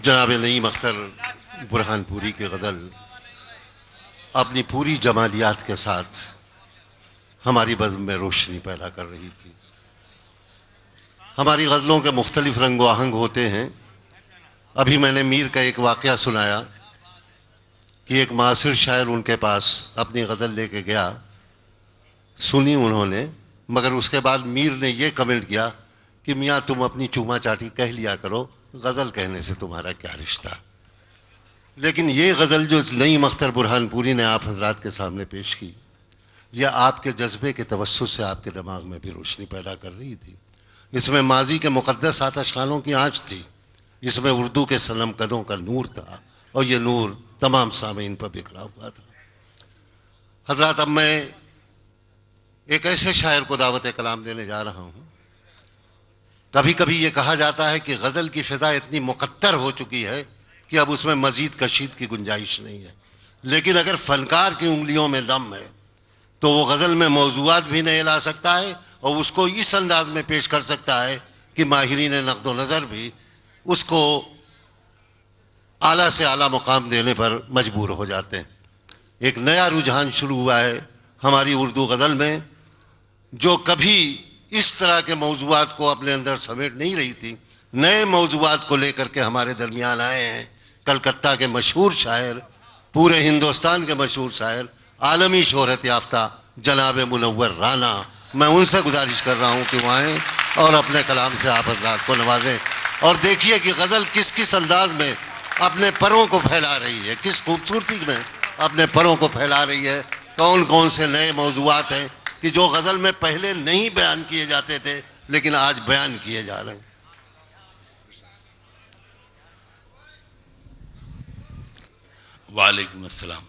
جناب نعیم اختر برہان پوری کی غزل اپنی پوری جمالیات کے ساتھ ہماری بزم میں روشنی پیدا کر رہی تھی۔ ہماری غزلوں کے مختلف رنگ و آہنگ ہوتے ہیں۔ ابھی میں نے میر کا ایک واقعہ سنایا کہ ایک معاصر شاعر ان کے پاس اپنی غزل لے کے گیا، سنی انہوں نے، مگر اس کے بعد میر نے یہ کمنٹ کیا کہ میاں تم اپنی چوما چاٹی کہہ لیا کرو، غزل کہنے سے تمہارا کیا رشتہ۔ لیکن یہ غزل جو نعیم اختر برہان پوری نے آپ حضرات کے سامنے پیش کی، یہ آپ کے جذبے کے توسط سے آپ کے دماغ میں بھی روشنی پیدا کر رہی تھی۔ اس میں ماضی کے مقدس آتش خانوں کی آنچ تھی، اس میں اردو کے صنم قدوں کا نور تھا، اور یہ نور تمام سامعین پر بکھرا ہوا تھا۔ حضرات، اب میں ایک ایسے شاعر کو دعوت کلام دینے جا رہا ہوں۔ کبھی کبھی یہ کہا جاتا ہے کہ غزل کی فضا اتنی مقطر ہو چکی ہے کہ اب اس میں مزید کشید کی گنجائش نہیں ہے، لیکن اگر فنکار کی انگلیوں میں دم ہے تو وہ غزل میں موضوعات بھی نہیں لا سکتا ہے اور اس کو اس انداز میں پیش کر سکتا ہے کہ ماہرین نقد و نظر بھی اس کو اعلیٰ سے اعلیٰ مقام دینے پر مجبور ہو جاتے ہیں۔ ایک نیا رجحان شروع ہوا ہے ہماری اردو غزل میں، جو کبھی اس طرح کے موضوعات کو اپنے اندر سمیٹ نہیں رہی تھی، نئے موضوعات کو لے کر کے ہمارے درمیان آئے ہیں۔ کلکتہ کے مشہور شاعر، پورے ہندوستان کے مشہور شاعر، عالمی شہرت یافتہ جناب منور رانا، میں ان سے گزارش کر رہا ہوں کہ وہ آئیں اور اپنے کلام سے آپ حضرات کو نوازیں، اور دیکھیے کہ غزل کس کس انداز میں اپنے پروں کو پھیلا رہی ہے، کس خوبصورتی میں اپنے پروں کو پھیلا رہی ہے، کون کون سے نئے موضوعات ہیں کہ جو غزل میں پہلے نہیں بیان کیے جاتے تھے لیکن آج بیان کیے جا رہے ہیں۔ وعلیکم السلام۔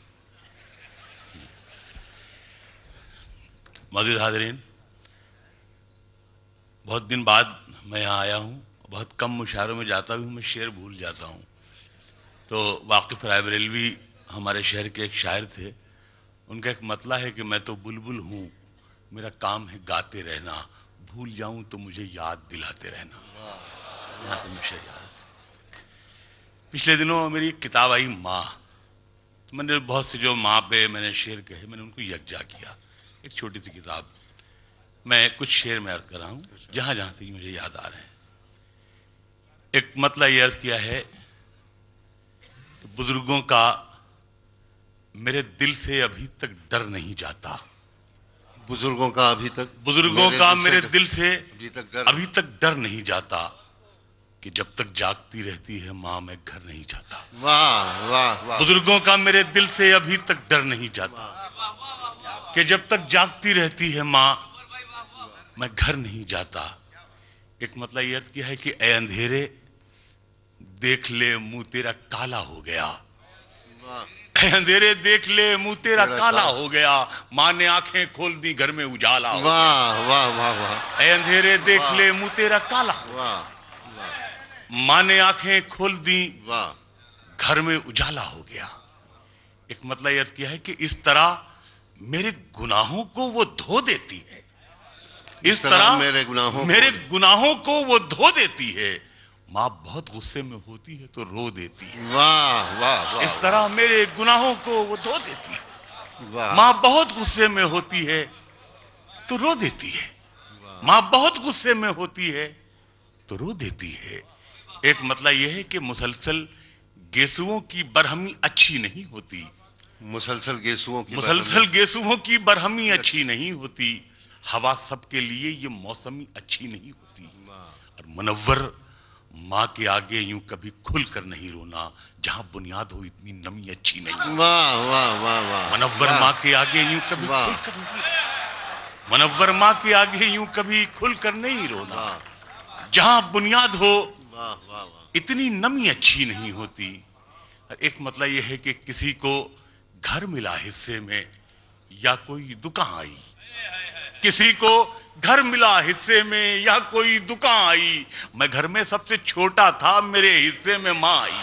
معزز حاضرین، بہت دن بعد میں یہاں آیا ہوں، بہت کم مشاعروں میں جاتا ہوں، میں شعر بھول جاتا ہوں۔ تو واقف رائے بریلوی ہمارے شہر کے ایک شاعر تھے، ان کا ایک مطلع ہے کہ میں تو بلبل ہوں، میرا کام ہے گاتے رہنا، بھول جاؤں تو مجھے یاد دلاتے رہنا۔ یہاں تو مجھے یاد۔ پچھلے دنوں میری ایک کتاب آئی ماں، میں نے بہت سے جو ماں پہ میں نے شعر کہے، میں نے ان کو یکجا کیا، ایک چھوٹی سی کتاب۔ میں کچھ شعر میں عرض کر رہا ہوں جہاں جہاں سے مجھے یاد آ رہے ہیں۔ ایک مطلع یہ عرض کیا ہے کہ بزرگوں کا میرے دل سے ابھی تک ڈر نہیں جاتا، بزرگوں کا میرے دل سے ابھی تک ڈر نہیں جاتا، کہ جب تک جاگتی رہتی ہے ماں میں گھر نہیں جاتا۔ واہ واہ واہ۔ بزرگوں کا میرے دل سے ابھی تک ڈر نہیں جاتا، کہ جب تک جاگتی رہتی ہے ماں میں گھر نہیں جاتا۔ ایک مطلب یہ عرض کیا ہے کہ اے اندھیرے دیکھ لے منہ تیرا کالا ہو گیا، اے اندھیرے دیکھ لے منہ تیرا کالا ہو گیا، ماں نے آنکھیں کھول دی گھر میں اجالا ہو گیا۔ واہ واہ واہ واہ۔ اے اندھیرے دیکھ لے منہ تیرا کالا ہو گیا، ماں نے آنکھیں کھول دی گھر میں اجالا ہو گیا۔ ایک مطلب یہ کیا ہے کہ اس طرح میرے گناہوں کو وہ دھو دیتی ہے، اس طرح میرے گناہوں کو وہ دھو دیتی ہے، ماں بہت غصے میں ہوتی ہے تو رو دیتی ہے۔ واہ واہ واہ۔ اس طرح میرے گناہوں کو وہ دھو دیتی ہے، ماں بہت غصے میں ہوتی ہے تو رو دیتی ہے، ماں بہت غصے میں ہوتی ہے تو رو دیتی ہے۔ ایک مطلب یہ ہے کہ مسلسل گیسوؤں کی برہمی اچھی نہیں ہوتی، مسلسل گیسوؤں کی برہمی اچھی نہیں ہوتی، ہوا سب کے لیے یہ موسمی اچھی نہیں ہوتی، اور منور ماں کے آگے یوں کبھی کھل کر نہیں رونا، جہاں بنیاد ہو اتنی نمی اچھی نہیں۔ واہ واہ واہ واہ۔ منور ماں کے آگے یوں کبھی کھل کر نہیں رونا، منور ماں کے آگے یوں کبھی کھل کر نہیں رونا، جہاں بنیاد ہو اتنی نمی اچھی نہیں ہوتی۔ ایک مطلب یہ ہے کہ کسی کو گھر ملا حصے میں یا کوئی دکان آئی، کسی کو گھر ملا حصے میں یا کوئی دکان آئی، میں گھر میں سب سے چھوٹا تھا میرے حصے میں ماں آئی۔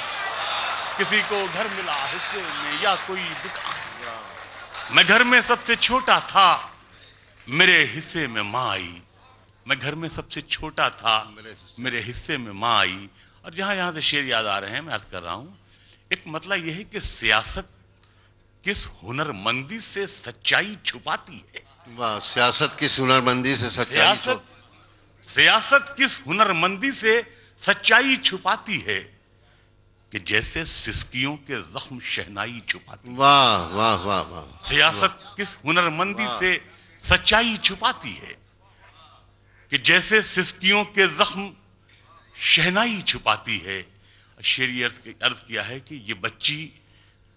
کسی کو گھر ملا حصے میں یا کوئی دکان آئی، میں گھر میں سب سے چھوٹا تھا میرے حصے میں ماں آئی، میں گھر میں سب سے چھوٹا تھا میرے حصے میں ماں آئی، اور جہاں جہاں سے شعر یاد آ رہے ہیں میں عرض کر رہا ہوں، ایک مطلب یہ ہے کہ سیاست کس ہنرمندی سے سچائی چھپاتی ہے. واہ، سیاست کی ہنرمندی سے سچائی سیاست کس ہنرمندی سے سچائی چھپاتی ہے کہ جیسے سسکیوں کے زخم شہنائی چھپاتی ہے. واہ واہ واہ واہ. سیاست کس ہنرمندی سے سچائی چھپاتی ہے کہ جیسے سسکیوں کے زخم شہنائی چھپاتی ہے. شعری عرض کیا ہے کہ یہ بچی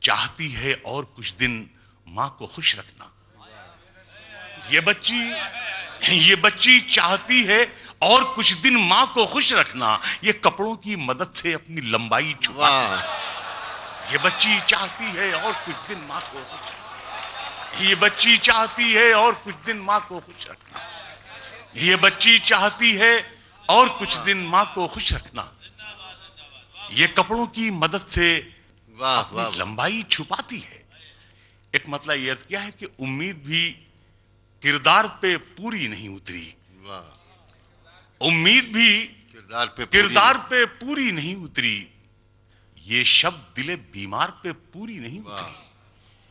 چاہتی ہے اور کچھ دن ماں کو خوش رکھنا. یہ بچی چاہتی ہے اور کچھ دن ماں کو خوش رکھنا. یہ کپڑوں کی مدد سے اپنی لمبائی چھپاتی ہے. یہ بچی چاہتی ہے اور کچھ دن ماں کو خوش رکھنا. یہ بچی چاہتی ہے اور کچھ دن ماں کو خوش رکھنا. یہ بچی چاہتی ہے اور کچھ دن ماں کو خوش رکھنا. یہ کپڑوں کی مدد سے اپنی لمبائی چھپاتی ہے. ایک مطلب یہ کیا ہے کہ امید بھی کردار پہ پوری نہیں اتری. امید بھی کردار پہ پوری نہیں اتری. یہ شب دل بیمار پہ پوری نہیں اتری.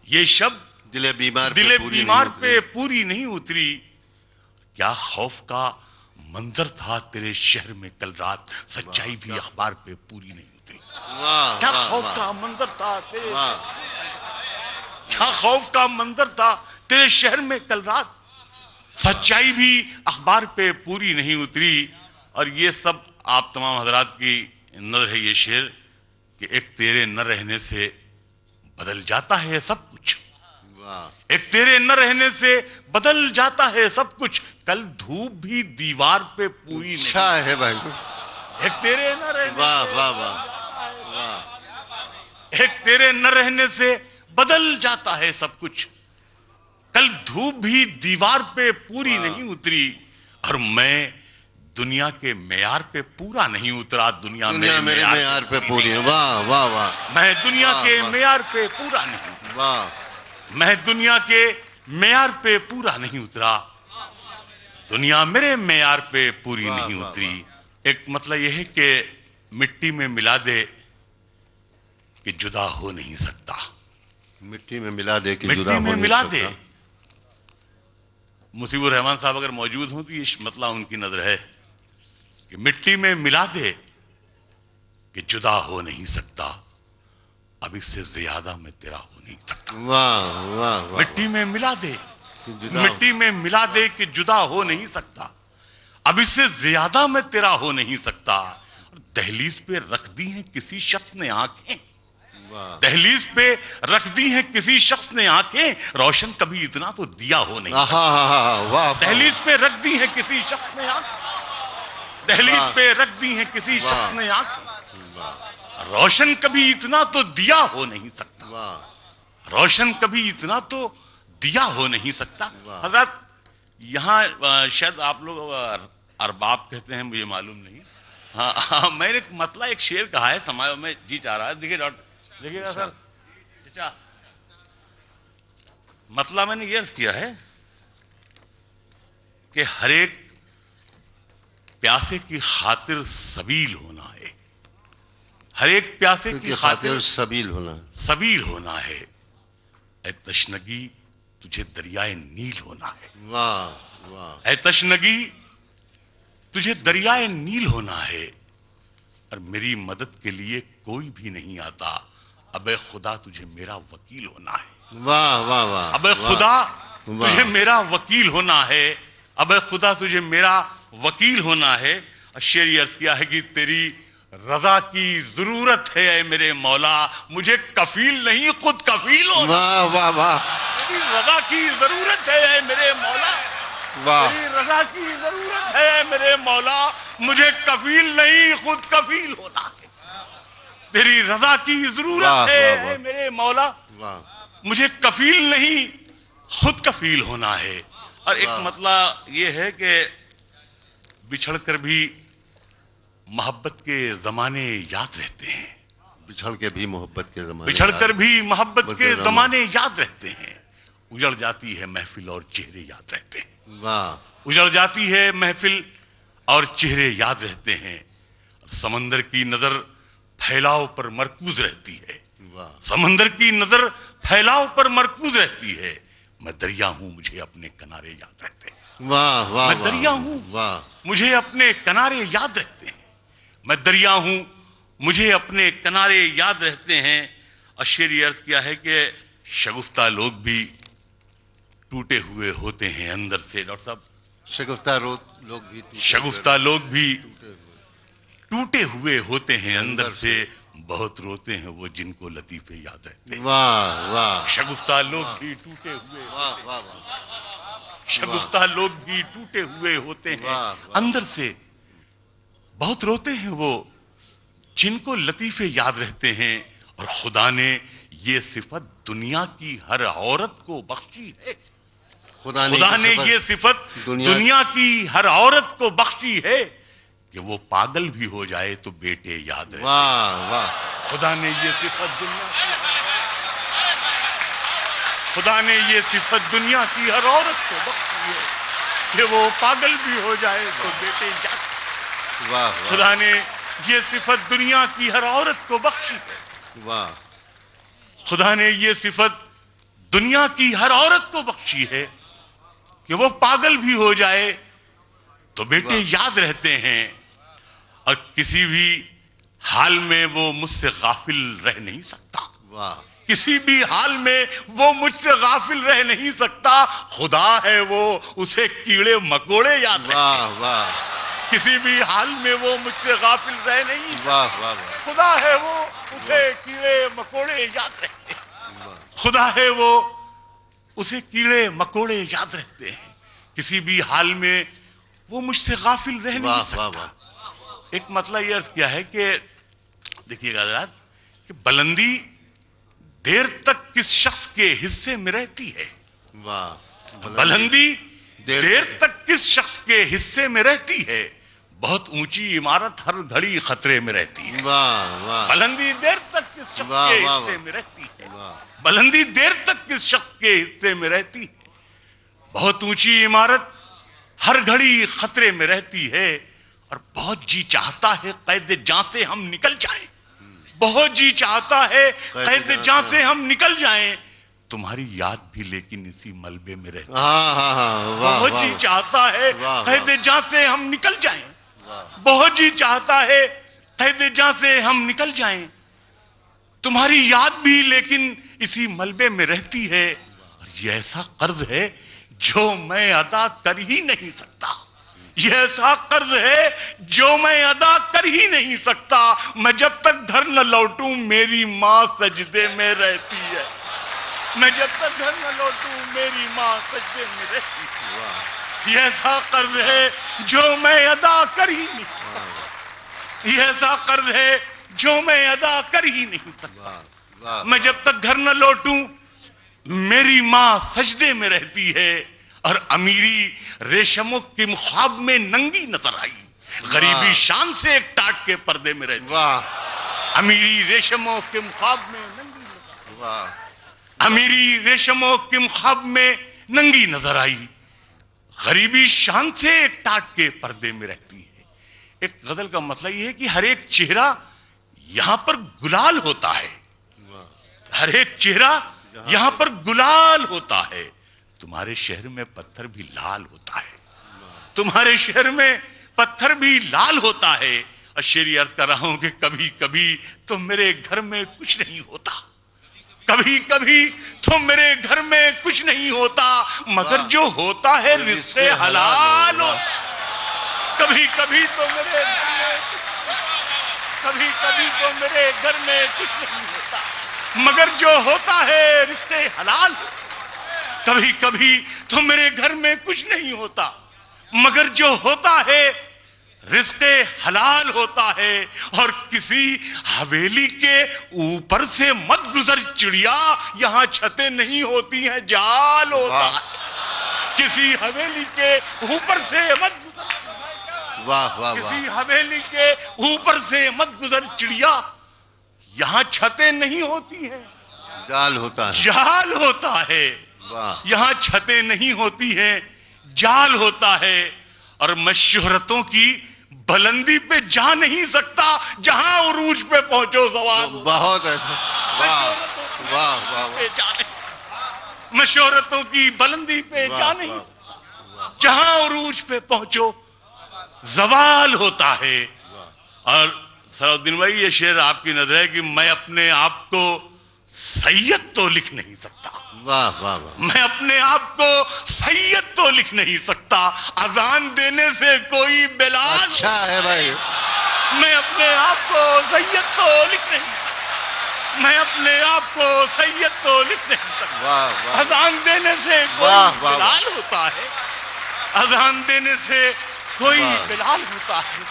یہ شب دل بیمار پہ پوری نہیں اتری. کیا خوف کا منظر تھا تیرے شہر میں کل رات. سچائی بھی اخبار پہ پوری نہیں اتری. کیا خوف کا منظر تھا کیا خوف کا منظر تھا تیرے شہر میں کل رات. سچائی بھی اخبار پہ پوری نہیں اتری. اور یہ سب آپ تمام حضرات کی نظر ہے یہ شعر کہ ایک تیرے نہ رہنے سے بدل جاتا ہے سب کچھ. ایک تیرے نہ رہنے سے بدل جاتا ہے سب کچھ. کل دھوپ بھی دیوار پہ پوری نہیں. اچھا ہے بھائی. ایک تیرے نہ رہنے واہ واہ واہ. ایک تیرے نہ رہنے سے بدل جاتا ہے سب کچھ. کل دھوپ بھی دیوار پہ پوری نہیں اتری. اور میں دنیا کے معیار پہ پورا نہیں اترا. دنیا میرے معیار پہ پوری ہے. واہ واہ واہ. میں دنیا کے معیار پہ پورا نہیں. واہ. میں دنیا کے معیار پہ پورا نہیں اترا. دنیا میرے معیار پہ پوری نہیں اتری. ایک مطلب یہ ہے کہ مٹی میں ملا دے کہ جدا ہو نہیں سکتا. مٹی میں ملا دے کہ مٹی میں ملا دے. مصیب الرحمان صاحب اگر موجود ہوں تو یہ مطلب ان کی نظر ہے کہ مٹی میں ملا دے کہ جدا ہو نہیں سکتا. اب اس سے زیادہ میں تیرا ہو نہیں سکتا. واہ واہ. مٹی میں ملا دے. مٹی میں ملا دے کہ جدا ہو نہیں سکتا. اب اس سے زیادہ میں تیرا ہو نہیں سکتا. دہلیز پہ رکھ دی ہیں کسی شخص نے آنکھیں. دہلیز پہ رکھ دی ہیں کسی شخص نے آنکھیں. روشن کبھی اتنا تو دیا ہو نہیں سکتا. دہلیز پہ رکھ دی ہیں کسی شخص نے آنکھیں. دہلیز پہ رکھ دی ہیں کسی شخص نے آنکھیں. روشن کبھی اتنا تو دیا ہو نہیں سکتا. روشن کبھی اتنا تو دیا ہو نہیں سکتا. حضرات یہاں شاید آپ لوگ ارباب کہتے ہیں مجھے معلوم نہیں. ہاں میں نے مطلب ایک شعر کہا ہے سماج میں جی چاہ رہا ہے. دیکھیے گا سر. مطلب میں نے یہ عرض کیا ہے کہ ہر ایک پیاسے کی خاطر سبیل ہونا ہے. ہر ایک پیاسے کی خاطر سبیل ہونا ہے. اے تشنگی تجھے دریائے نیل ہونا ہے. واہ واہ. اے تشنگی تجھے دریائے نیل ہونا ہے. اور میری مدد کے لیے کوئی بھی نہیں آتا. اب اے خدا تجھے میرا وکیل ہونا ہے. واہ واہ واہ. اب اے خدا تجھے میرا وکیل ہونا ہے. اب اے خدا تجھے میرا وکیل ہونا ہے. شعر عرض کیا ہے کہ تیری رضا کی ضرورت ہے اے میرے مولا. مجھے کفیل نہیں خود کفیل ہونا. واہ واہ واہ. تیری رضا کی ضرورت ہے اے میرے مولا. تیری رضا کی ضرورت ہے اے میرے مولا. مجھے کفیل نہیں خود کفیل ہونا ہے. تیری رضا کی ضرورت ہے اے میرے مولا. مجھے کفیل نہیں خود کفیل ہونا ہے. اور ایک مطلب یہ ہے کہ بچھڑ کر بھی محبت کے زمانے یاد رہتے ہیں. بچھڑ کے بھی محبت کے زمانے بچھڑ کر بھی محبت کے زمانے یاد رہتے ہیں. اجڑ جاتی ہے محفل اور چہرے یاد رہتے ہیں. واہ. اجڑ جاتی ہے محفل اور چہرے یاد رہتے ہیں. سمندر کی نظر پھیلاؤ پر مرکوز رہتی ہے. واہ سمندر کی نظر پھیلاؤ پر مرکوز رہتی ہے. میں دریا ہوں مجھے اپنے کنارے یاد رہتے ہیں. واہ واہ میں دریا ہوں واہ مجھے اپنے کنارے یاد رہتے ہیں. میں دریا ہوں مجھے اپنے کنارے یاد رہتے ہیں. اور شعر یہ عرض کیا ہے کہ شگفتہ لوگ بھی ٹوٹے ہوئے ہوتے ہیں اندر سے. ڈاکٹر صاحب شگفتہ لوگ بھی شگفتہ لوگ بھی ٹوٹے ہوئے ہوتے ہیں اندر سے. بہت روتے ہیں وہ جن کو لطیفے یاد رہتے ہیں. واہ واہ شگفتہ لوگ بھی ٹوٹے ہوئے واہ واہ واہ شگفتہ لوگ بھی ٹوٹے ہوئے ہوتے ہیں واہ اندر سے. بہت روتے ہیں وہ جن کو لطیفے یاد رہتے ہیں. اور خدا نے یہ صفت دنیا کی ہر عورت کو بخشی ہے. خدا نے یہ صفت دنیا کی ہر عورت کو بخشی ہے کہ وہ پاگل بھی ہو جائے تو بیٹے یاد رہتے. واہ واہ خدا نے یہ صفت خدا نے یہ صفت دنیا کی ہر عورت کو بخشی ہے کہ وہ پاگل بھی ہو جائے تو بیٹے یاد. واہ خدا نے یہ صفت دنیا کی ہر عورت کو بخشی ہے. واہ خدا نے یہ صفت دنیا کی ہر عورت کو بخشی ہے کہ وہ پاگل بھی ہو جائے تو بیٹے یاد رہتے ہیں. اور کسی بھی حال میں وہ مجھ سے غافل رہ نہیں سکتا. واہ کسی بھی حال میں وہ مجھ سے غافل رہ نہیں سکتا. خدا ہے وہ اسے کیڑے مکوڑے یاد رہتے. واہ واہ کسی بھی حال میں وہ مجھ سے غافل رہ نہیں سکتا. واہ واہ خدا ہے وہ اسے کیڑے مکوڑے یاد رہتے ہیں. خدا ہے وہ اسے کیڑے مکوڑے یاد رہتے ہیں. کسی بھی حال میں وہ مجھ سے غافل رہ نہیں سکتا. ایک مسئلہ یہ عرض کیا ہے کہ دیکھیے گا حضرات کہ بلندی دیر تک کس شخص کے حصے میں رہتی ہے. واہ بلندی دیر تک کس شخص کے حصے میں رہتی ہے. بہت اونچی عمارت ہر گھڑی خطرے میں رہتی ہے. واہ واہ بلندی دیر تک کس شخص کے حصے میں رہتی ہے. بلندی دیر تک کس شخص کے حصے میں رہتی ہے. بہت اونچی عمارت ہر گھڑی خطرے میں رہتی ہے. اور بہت جی چاہتا ہے قید جاں سے ہم نکل جائیں. بہت جی چاہتا ہے قید جاں سے ہم نکل جائیں. تمہاری یاد بھی لیکن اسی ملبے میں رہتی ہے. بہت جی چاہتا ہے قید جاں سے ہم نکل جائیں. بہت جی چاہتا ہے قید جاں سے ہم نکل جائیں. تمہاری یاد بھی لیکن اسی ملبے میں رہتی ہے. اور یہ ایسا قرض ہے جو میں ادا کر ہی نہیں سکتا. یہ ایسا قرض ہے جو میں ادا کر ہی نہیں سکتا. میں جب تک گھر نہ لوٹوں میری ماں سجدے میں رہتی ہے. میں جب تک گھر نہ لوٹوں میری ماں سجدے میں رہتی ہے. یہ ایسا قرض ہے جو میں ادا کر ہی نہیں سکتا. یہ ایسا قرض ہے جو میں ادا کر ہی نہیں سکتا. میں جب تک گھر نہ لوٹوں میری ماں سجدے میں رہتی ہے. اور امیری ریشموں کے خواب میں ننگی نظر آئی. غریبی شان سے ایک ٹاٹ کے پردے میں رہتی ہے. امیری ریشموں کے خواب میں ننگی نظر آئی. امیری ریشموں کے خواب میں ننگی نظر آئی. غریبی شان سے ایک ٹاٹ کے پردے میں رہتی ہے. ایک غزل کا مسئلہ یہ ہے کہ ہر ایک چہرہ یہاں پر گلال ہوتا ہے. ہر ایک چہرہ یہاں پر گلال ہوتا ہے. تمہارے شہر میں پتھر بھی لال ہوتا ہے. تمہارے شہر میں پتھر بھی لال ہوتا ہے. اور شعری عرض کر رہا ہوں کہ کبھی کبھی تو میرے گھر میں کچھ نہیں ہوتا. کبھی کبھی تو میرے گھر میں کچھ نہیں ہوتا. مگر جو ہوتا ہے رزق حلال ہوتا. کبھی کبھی تو میرے گھر میں کچھ نہیں ہوتا. مگر جو ہوتا ہے رزق حلال ہوتا. کبھی کبھی تو میرے گھر میں کچھ نہیں ہوتا. مگر جو ہوتا ہے رزق حلال ہوتا ہے. اور کسی حویلی کے اوپر سے مت گزر چڑیا. یہاں چھتیں نہیں ہوتی ہیں جال ہوتا ہے. کسی حویلی کے اوپر سے مت گزر کسی حویلی کے اوپر سے مت گزر چڑیا. یہاں چھتیں نہیں ہوتی ہیں جال ہوتا ہے. جال ہوتا ہے. یہاں چھتیں نہیں ہوتی ہیں جال ہوتا ہے. اور میں شہرتوں کی بلندی پہ جا نہیں سکتا جہاں عروج پہ پہنچو زوال بہت اچھا، واہ واہ واہ میں شہرتوں کی بلندی پہ جا نہیں سکتا جہاں عروج پہ پہنچو زوال ہوتا ہے. اور صلاح الدین بھائی یہ شعر آپ کی نظر ہے کہ میں اپنے آپ کو سید تو لکھ نہیں سکتا, واہ واہ واہ میں اپنے آپ کو سید تو لکھ نہیں سکتا, اذان دینے سے کوئی بلال اچھا ہے بھائی, میں اپنے آپ کو سید تو لکھ نہیں, میں اپنے آپ کو سید تو لکھ نہیں سکتا. واہ واہ اذان دینے سے کوئی واہ واہ بلال ہوتا ہے, اذان دینے سے کوئی واہ بلال ہوتا ہے,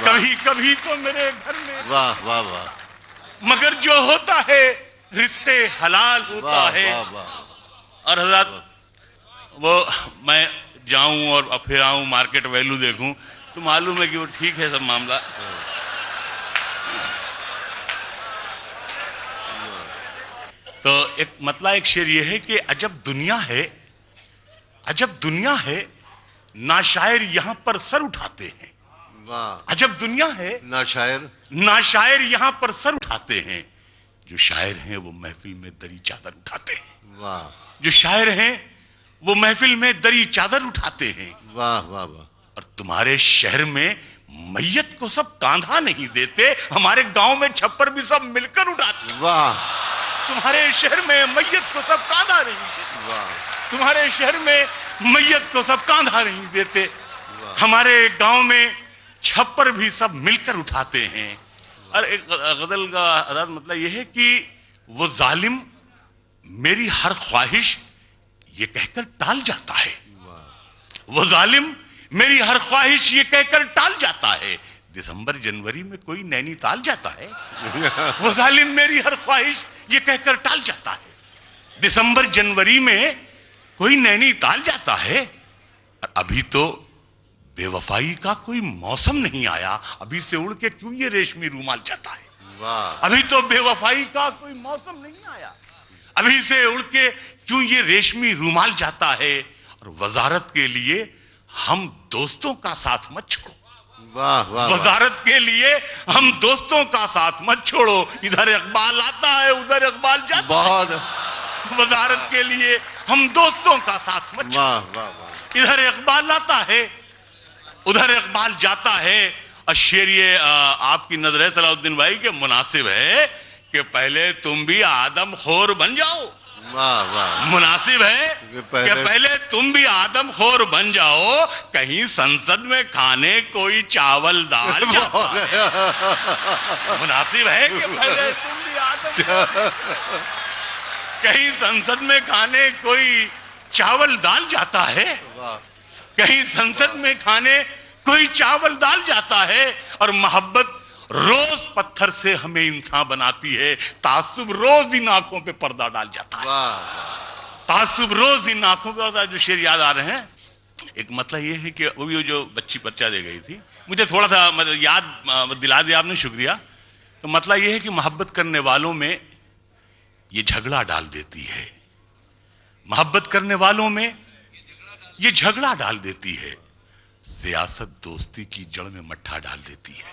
کبھی کبھی تو میرے گھر میں واہ واہ واہ مگر جو ہوتا ہے رزق حلال ہوتا واہ ہے. واہ واہ اور حضرات وہ میں جاؤں اور پھر آؤں مارکیٹ ویلو دیکھوں تو معلوم ہے کہ وہ ٹھیک ہے سب معاملہ. تو ایک مطلب ایک شعر یہ ہے کہ عجب دنیا ہے, عجب دنیا ہے نا شاعر یہاں پر سر اٹھاتے ہیں, واہ, عجب دنیا ہے نا شاعر نا شاعر یہاں پر سر اٹھاتے ہیں, جو شاعر ہیں وہ محفل میں دری چادر اٹھاتے ہیں, واہ جو شاعر ہیں وہ محفل میں دری چادر اٹھاتے ہیں. واہ واہ واہ اور تمہارے شہر میں میت کو سب کاندھا نہیں دیتے, ہمارے گاؤں میں چھپر بھی سب مل کر اٹھاتے ہیں. واہ تمہارے شہر میں میت کو سب کاندھا نہیں دیتے, واہ تمہارے شہر میں میت کو سب کاندھا نہیں دیتے, ہمارے گاؤں میں چھپر بھی سب مل کر اٹھاتے ہیں. اور ایک غزل کا حضرت مطلب یہ ہے کہ وہ ظالم میری ہر خواہش یہ کہہ کر ٹال جاتا ہے, وہ ظالم میری ہر خواہش یہ کہہ کر ٹال جاتا ہے, دسمبر جنوری میں کوئی نینی تال جاتا ہے, وہ ظالم میری ہر خواہش یہ کہہ کر ٹال جاتا ہے, دسمبر جنوری میں کوئی نینی تال جاتا ہے. ابھی تو بے وفائی کا کوئی موسم نہیں آیا, ابھی سے اڑ کے کیوں یہ ریشمی رومال جاتا ہے, واہ ابھی تو بے وفائی کا کوئی موسم نہیں آیا, ابھی سے اڑ کے کیوں یہ ریشمی رومال جاتا ہے. اور وزارت کے لیے ہم دوستوں کا ساتھ مت چھوڑو, واہ واہ وزارت کے لیے ہم دوستوں کا ساتھ مت چھوڑو, ادھر اقبال آتا ہے ادھر اقبال جاتا بہت ہے, وزارت کے لیے ہم دوستوں کا ساتھ مت چھوڑو, واہ واہ واہ ادھر اقبال آتا ہے ادھر اقبال جاتا ہے. اور شعر یہ آپ کی نظر ہے صلاح الدین بھائی کہ مناسب ہے کہ پہلے تم بھی آدم خور بن جاؤ, واہ واہ مناسب ہے کہ کہ پہلے تم بھی آدم خور بن جاؤ, کہیں سنسد میں کھانے کوئی چاول دال جاتا ہے, مناسب ہے کہ پہلے تم بھی آدم کہیں سنسد میں کھانے کوئی چاول دال جاتا ہے, واہ کہیں سنسد میں کھانے کوئی چاول دال جاتا ہے. اور محبت روز پتھر سے ہمیں انسان بناتی ہے, تعصب روز ان آنکھوں پہ پردہ ڈال جاتا ہے, واہ تعصب روز ان آنکھوں پہ ہوتا ہے. جو شعر یاد آ رہے ہیں ایک مطلب یہ ہے کہ وہ جو بچہ دے گئی تھی مجھے تھوڑا سا مطلب یاد دلا دیا آپ نے, شکریہ. تو مطلب یہ ہے کہ محبت کرنے والوں میں یہ جھگڑا ڈال دیتی ہے, محبت کرنے والوں میں یہ جھگڑا ڈال دیتی ہے, سیاست دوستی کی جڑ میں مٹھا ڈال دیتی ہے,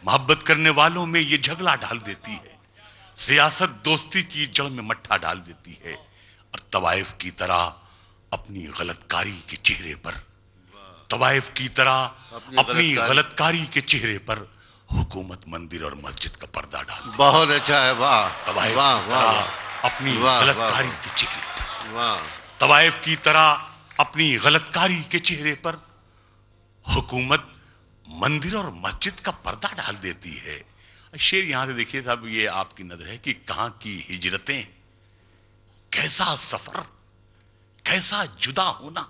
محبت کرنے والوں میں یہ جھگڑا ڈال دیتی ہے, سیاست دوستی کی جڑ میں مٹھا ڈال دیتی ہے. اور طوائف کی طرح اپنی غلط کاری کے چہرے پر, طوائف کی طرح اپنی غلط کاری کے چہرے پر حکومت مندر اور مسجد کا پردہ ڈال, بہت اچھا ہے, واہ طوائف واہ کی واہ طرح اپنی واہ غلط واہ کاری کے چہرے پر, واہ طوائف کی طرح اپنی غلط کاری کے چہرے پر حکومت مندر اور مسجد کا پردہ ڈال دیتی ہے. شعر یہاں سے دیکھیے صاحب, یہ آپ کی نظر ہے کہ کہاں کی ہجرتیں, کیسا سفر, کیسا جدا ہونا,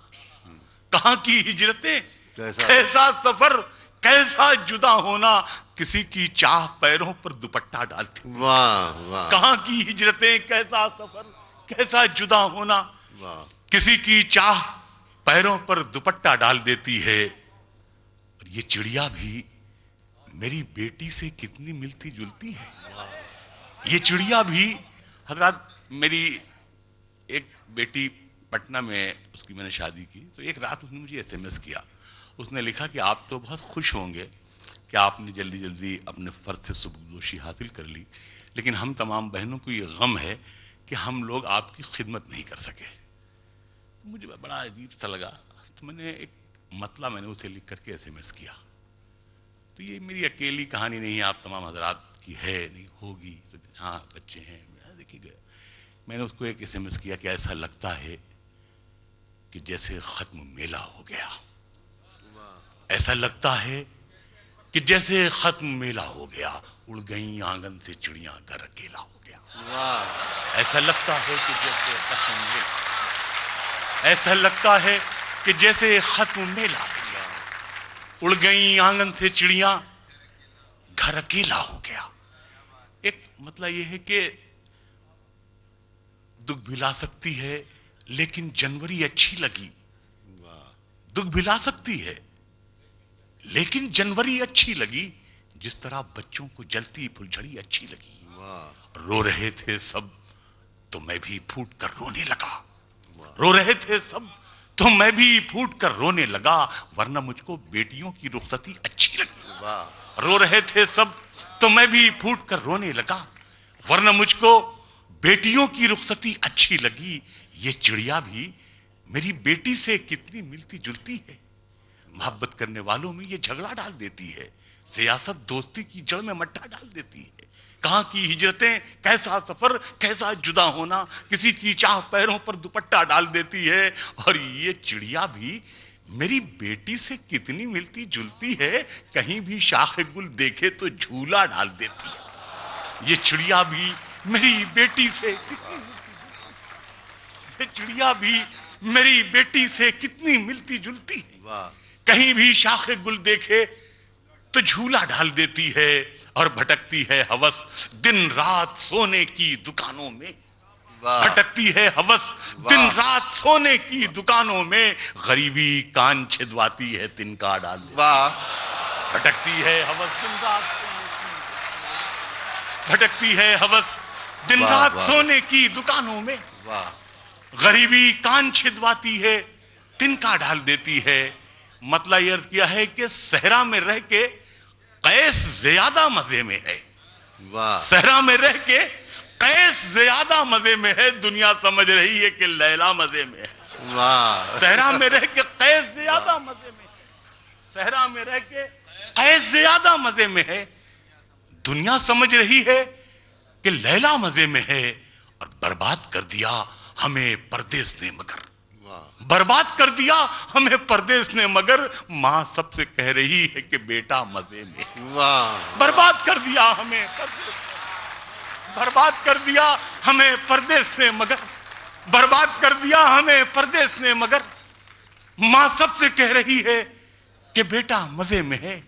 کہاں کی ہجرتیں کیسا سفر, کیسا جدا ہونا, کسی کی چاہ پیروں پر دوپٹہ ڈالتی, واہ واہ کہاں کی ہجرتیں کیسا سفر کیسا جدا ہونا, واہ کسی کی چاہ پیروں پر دوپٹہ ڈال دیتی ہے. اور یہ چڑیا بھی میری بیٹی سے کتنی ملتی جلتی ہے, یہ چڑیا بھی. حضرات میری ایک بیٹی پٹنہ میں, اس کی میں نے شادی کی, تو ایک رات اس نے مجھے ایس ایم ایس کیا اس نے لکھا کہ آپ تو بہت خوش ہوں گے کہ آپ نے جلدی جلدی اپنے فرض سے سبکدوشی حاصل کر لی، لیکن ہم تمام بہنوں کو یہ غم ہے کہ ہم لوگ آپ کی خدمت نہیں کر سکے۔ مجھے بڑا عجیب سا لگا، تو میں نے ایک مطلب میں نے اسے لکھ کر کے SMS کیا۔ تو یہ میری اکیلی کہانی نہیں ہے، آپ تمام حضرات کی ہے، نہیں ہوگی، تو ہاں بچے ہیں دیکھیے گئے۔ میں نے اس کو ایک SMS کیا کہ ایسا لگتا ہے کہ جیسے ختم میلہ ہو گیا، ایسا لگتا ہے کہ جیسے ختم میلہ ہو گیا، اڑ گئیں آنگن سے چڑیاں، گھر اکیلا ہو گیا۔ ایسا لگتا ہے کہ جیسے ختم میلہ، ایسا لگتا ہے کہ جیسے ختم میلہ ہو گیا، اڑ گئیں آنگن سے چڑیاں، گھر اکیلا ہو گیا۔ ایک مطلب یہ ہے کہ دکھ بھلا سکتی ہے لیکن جنوری اچھی لگی، دکھ بھلا سکتی ہے لیکن جنوری اچھی لگی، جس طرح بچوں کو جلتی پھلجھڑی اچھی لگی۔ رو رہے تھے سب تو میں بھی پھوٹ کر رونے لگا، رو رہے تھے سب تو میں بھی پھوٹ کر رونے لگا، ورنہ مجھ کو بیٹیوں کی رخصتی اچھی لگی۔ رو رہے تھے سب تو میں بھی پھوٹ کر رونے لگا، ورنہ مجھ کو بیٹیوں کی رخصتی اچھی لگی۔ یہ چڑیا بھی میری بیٹی سے کتنی ملتی جلتی ہے، محبت کرنے والوں میں یہ جھگڑا ڈال دیتی ہے، سیاست دوستی کی جڑ میں مٹھا ڈال دیتی ہے، کہاں کی ہجرتیں، کیسا سفر، کیسا جدا ہونا، کسی کی چاہ پیروں پر دوپٹہ ڈال دیتی ہے، اور یہ چڑیا بھی میری بیٹی سے کتنی ملتی جلتی ہے، کہیں بھی شاخ گل دیکھے تو جھولا ڈال دیتی ہے۔ یہ چڑیا بھی میری بیٹی سے کتنی، یہ چڑیا بھی میری بیٹی سے کتنی ملتی جلتی ہے، کہیں بھی شاخ گل دیکھے تو جھولا ڈال دیتی ہے، اور بھٹکتی ہے ہوس دن رات سونے کی دکانوں میں، بھٹکتی ہے ہوس دن رات سونے کی دکانوں میں، غریبی کان چھدواتی ہے تنکا ڈال دیتی ہے، بھٹکتی ہے ہوس دن رات، بھٹکتی ہے ہوس دن رات سونے کی دکانوں میں، غریبی کان چھدواتی ہے تنکا ڈال دیتی ہے۔ مطلب یہ عرض کیا ہے کہ صحرا میں رہ کے قیس زیادہ مزے میں ہے، صحرا میں رہ کے قیس زیادہ مزے میں ہے، دنیا سمجھ رہی ہے کہ لیلا مزے میں ہے۔ صحرا میں رہ کے قیس زیادہ مزے میں ہے، صحرا میں رہ کے قیس زیادہ مزے میں ہے، دنیا سمجھ رہی ہے کہ لیلا مزے میں ہے، اور برباد کر دیا ہمیں پردیس نے مگر، برباد کر دیا ہمیں پردیس نے مگر، ماں سب سے کہہ رہی ہے کہ بیٹا مزے میں ہے۔ برباد کر دیا ہمیں پردیس، برباد کر دیا ہمیں پردیس نے مگر، برباد کر دیا ہمیں پردیس نے مگر، ماں سب سے کہہ رہی ہے کہ بیٹا مزے میں ہے۔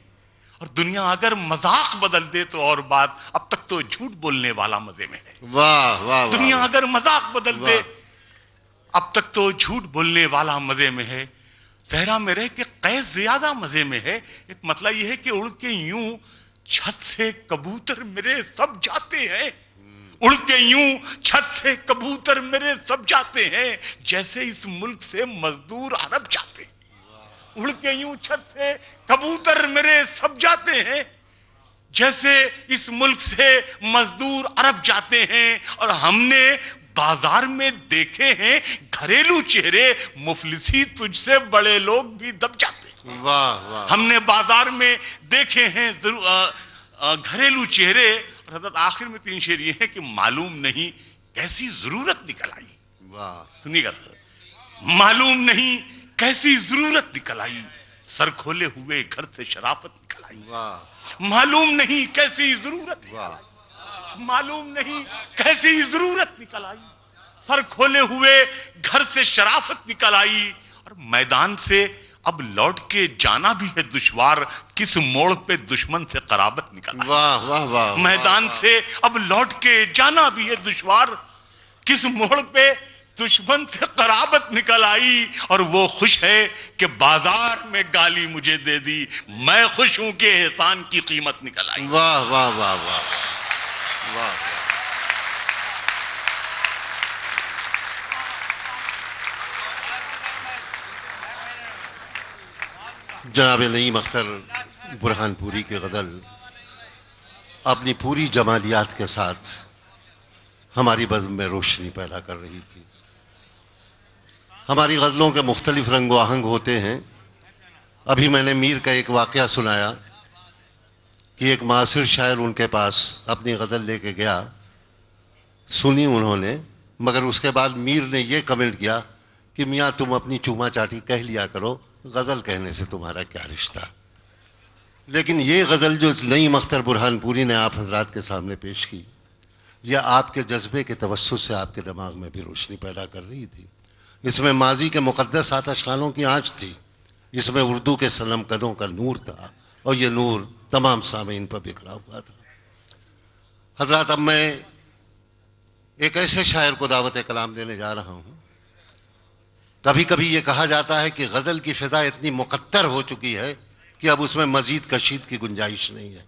اور دنیا اگر مذاق بدل دے تو اور بات، اب تک تو جھوٹ بولنے والا مزے میں ہے۔ دنیا اگر مذاق بدل دے اب تک تو جھوٹ بولنے والا مزے میں ہے، صحرا میں رہ کے قیس زیادہ مزے میں ہے۔ ایک مطلب یہ ہے کہ اڑ کے یوں چھت سے کبوتر میرے سب جاتے ہیں، اڑ کے یوں چھت سے کبوتر میرے سب جاتے ہیں، جیسے اس ملک سے مزدور عرب جاتے ہیں۔ اڑ کے یوں چھت سے کبوتر میرے سب جاتے ہیں، جیسے اس ملک سے مزدور عرب جاتے ہیں، اور ہم نے بازار میں دیکھے ہیں گھریلو چہرے، مفلسی تجھ سے بڑے لوگ بھی دب جاتے ہیں۔ ہم نے بازار میں دیکھے ہیں گھریلو چہرے، اور حضرت آخر میں 3 شعر یہ ہے کہ معلوم نہیں کیسی ضرورت نکل آئی، سنیے گا، معلوم نہیں کیسی ضرورت نکل آئی، سر کھولے ہوئے گھر سے شرافت نکل آئی، معلوم نہیں کیسی ضرورت نکل آئی، معلوم نہیں کیسی ضرورت نکل آئی، سر کھولے ہوئے گھر سے شرافت نکل آئی، اور میدان سے اب لوٹ کے جانا بھی ہے دشوار، کس موڑ پہ دشمن سے قرابت نکل آئی، میدان سے اب لوٹ کے جانا بھی ہے دشوار، کس موڑ پہ دشمن سے قرابت نکل آئی، اور وہ خوش ہے کہ بازار میں گالی مجھے دے دی، میں خوش ہوں کہ احسان کی قیمت نکل آئی۔ واہ واہ واہ واہ واہ، جناب نعیم اختر برہان پوری کی غزل اپنی پوری جمالیات کے ساتھ ہماری بزم میں روشنی پیدا کر رہی تھی. ہماری غزلوں کے مختلف رنگ و آہنگ ہوتے ہیں. ابھی میں نے میر کا ایک واقعہ سنایا کہ ایک معاصر شاعر ان کے پاس اپنی غزل لے کے گیا, سنی انہوں نے, مگر اس کے بعد میر نے یہ کمنٹ کیا کہ میاں تم اپنی چوما چاٹی کہہ لیا کرو, غزل کہنے سے تمہارا کیا رشتہ. لیکن یہ غزل جو نعیم اختر برہان پوری نے آپ حضرات کے سامنے پیش کی, یہ آپ کے جذبے کے توسط سے آپ کے دماغ میں بھی روشنی پیدا کر رہی تھی. اس میں ماضی کے مقدس آتش خانوں کی آنچ تھی, اس میں اردو کے صنم قدوں کا نور تھا, اور یہ نور تمام سامعین پر بکھرا ہوا تھا. حضرات, اب میں ایک ایسے شاعر کو دعوت کلام دینے جا رہا ہوں. کبھی کبھی یہ کہا جاتا ہے کہ غزل کی فضا اتنی مقطر ہو چکی ہے کہ اب اس میں مزید کشید کی گنجائش نہیں ہے.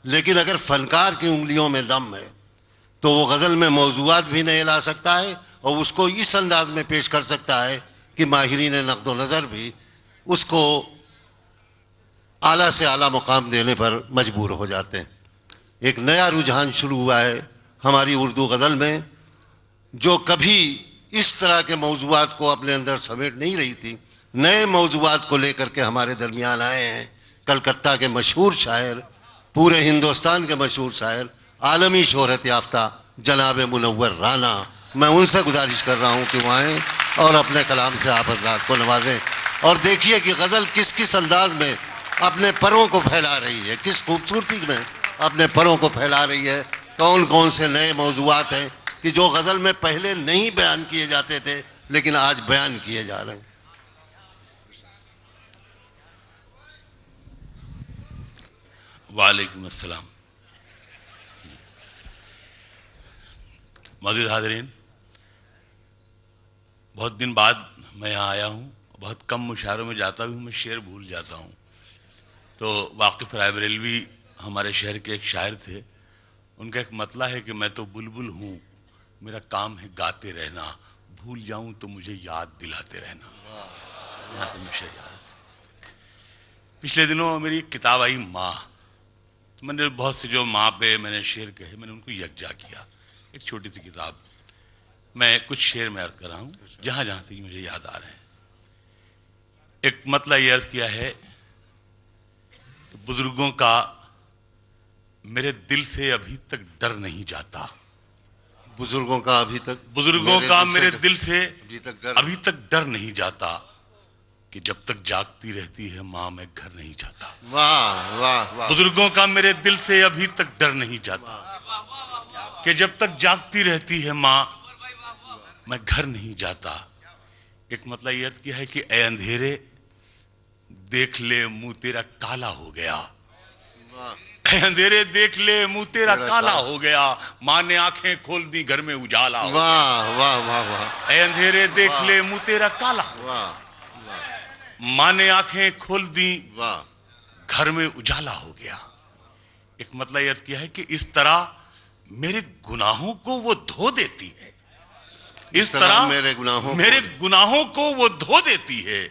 لیکن اگر فنکار کی انگلیوں میں دم ہے تو وہ غزل میں موضوعات بھی نہیں لا سکتا ہے, اور اس کو اس انداز میں پیش کر سکتا ہے کہ ماہرین نقد و نظر بھی اس کو اعلیٰ سے اعلیٰ مقام دینے پر مجبور ہو جاتے ہیں. ایک نیا رجحان شروع ہوا ہے ہماری اردو غزل میں, جو کبھی اس طرح کے موضوعات کو اپنے اندر سمیٹ نہیں رہی تھی. نئے موضوعات کو لے کر کے ہمارے درمیان آئے ہیں کلکتہ کے مشہور شاعر, پورے ہندوستان کے مشہور شاعر, عالمی شہرت یافتہ جناب منور رانا. میں ان سے گزارش کر رہا ہوں کہ وہ آئیں اور اپنے کلام سے آپ حضرات کو نوازیں, اور دیکھیے کہ غزل کس کس انداز میں اپنے پروں کو پھیلا رہی ہے, کس خوبصورتی میں اپنے پروں کو پھیلا رہی ہے. کون کون سے نئے موضوعات ہیں کہ جو غزل میں پہلے نہیں بیان کیے جاتے تھے لیکن آج بیان کیے جا رہے ہیں. وعلیکم السلام. معزز حاضرین, بہت دن بعد میں یہاں آیا ہوں. بہت کم مشاعروں میں جاتا بھی ہوں, میں شعر بھول جاتا ہوں. تو واقف رائے بریلوی ہمارے شہر کے ایک شاعر تھے. ان کا ایک مطلع ہے کہ میں تو بلبل ہوں, میرا کام ہے گاتے رہنا, بھول جاؤں تو مجھے یاد دلاتے رہنا. یہاں تو میں شعر یاد. پچھلے دنوں میری ایک کتاب آئی ماں, میں نے بہت سے جو ماں پہ میں نے شعر کہے میں نے ان کو یکجا کیا. ایک چھوٹی سی کتاب, میں کچھ شعر میں عرض کر رہا ہوں جہاں جہاں سے مجھے یاد آ رہے ہیں. ایک مطلع یہ عرض کیا ہے کہ بزرگوں کا میرے دل سے ابھی تک ڈر نہیں جاتا. بزرگوں کا میرے دل سے ابھی تک ڈر نہیں جاتا کہ جب تک جاگتی رہتی ہے ماں میں گھر نہیں جاتا. واہ واہ واہ. بزرگوں کا میرے دل سے ابھی تک ڈر نہیں جاتا کہ جب تک جاگتی رہتی ہے ماں میں گھر نہیں جاتا. ایک مطلب یہ کیا ہے کہ اے اندھیرے دیکھ لے منہ تیرا کالا ہو گیا. اے اندھیرے دیکھ لے منہ تیرا کالا ہو گیا, ماں نے آنکھیں کھول دی گھر میں اجالا ہو گیا. واہ واہ واہ واہ. اے اندھیرے دیکھ لے منہ تیرا کالا, ماں نے آنکھیں کھول دی گھر میں اجالا ہو گیا. ایک مطلب یہ کیا ہے کہ اس طرح میرے گناہوں کو وہ دھو دیتی ہے, اس طرح میرے گناہوں کو وہ دھو دیتی ہے.